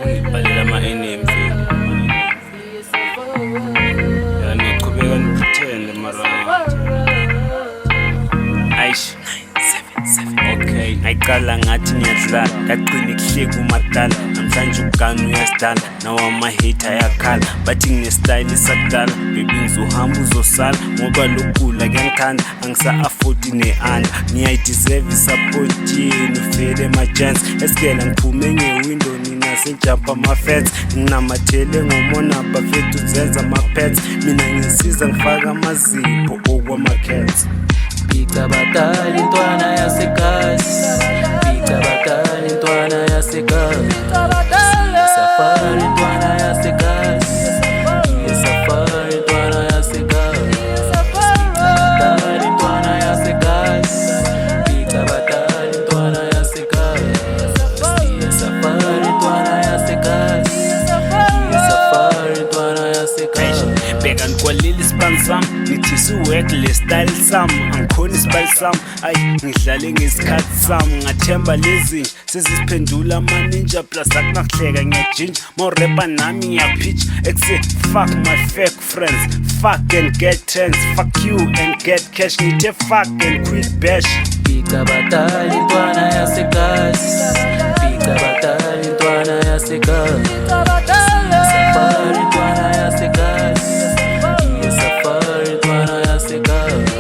ngibhalela ama-NM yani qhubeka niphithende mara aish okay ayiqala ngathi ngiyadlala ngaqina ekuhleka umadala namhlanje ukugana uyasidala nawamahate ayakhala bathi nginestyle sakudala baby ngizohamba uzosala ngoba lokugula kuyangithanda angisa-afford ne-under ngiyayideserve isupport yenu fele ema-chance esikela ngiphume ngewindow nina senjampa ama-fence nginamathele ngomona bafethu zenza ama-pets mina ngisiza ngifaka amazipho okwama-cats Pica batali intwana yasekhasi Pica batali intwana yasekhasi Safari intwana yasekhasi Safari intwana yasekhasi Batali intwana yasekhasi Pica batali intwana yasekhasi Safari intwana yasekhasi Safari intwana yasekhasi bheka ngikwalile isibani sami ngithi siwek le style sami angikhona isibali sami ayi ngidlale ngesikhathi sami ngathemba lezinje sezisiphendula amaninja plus akunakuhleka ngiyajinja morepa nami ngiyapitch ekuse fuck my fake friends fuck and get trends fuck you and get cash ngithe fuck and quit bash Pica batali intwana yasekhasi Pica batali intwana yasekhasi Safari intwana yasekhasi Safari intwana yasekhasi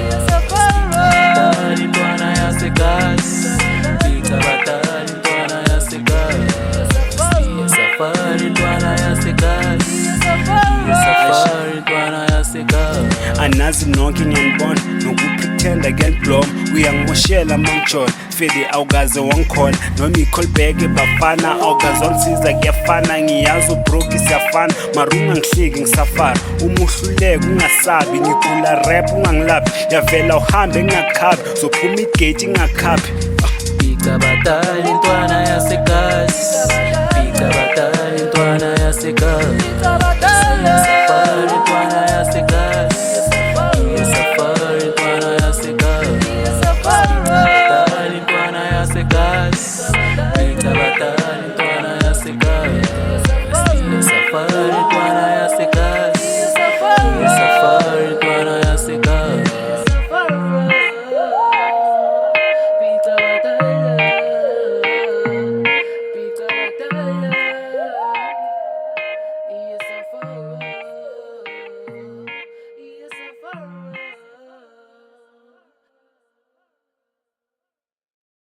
Batali intwana yasekhasi Pica batali intwana yasekhasi Safari intwana yasekhasi Safari intwana yasekhasi anazi nonke ngiyanibona nokuphithenda kuyandibloma uyangimoshela mangijona fede awukaze wangikhona noma i-callback bafana awukaze wangisiza kuyafana ngiyazi ubroki siyafana mara ungangihleki ngisafara uma uhluleka ungasabi ngigula rap ungangilaphi yavela uhambe ngingakhabi zophuma igate ingakhabi Pica batali intwana yasekhasi Pica batali intwana yasekhasi Safari intwana yasekhasi Safari intwana yasekhasi Batali intwana yasekhasi Pica batali intwana yasekhasi Safari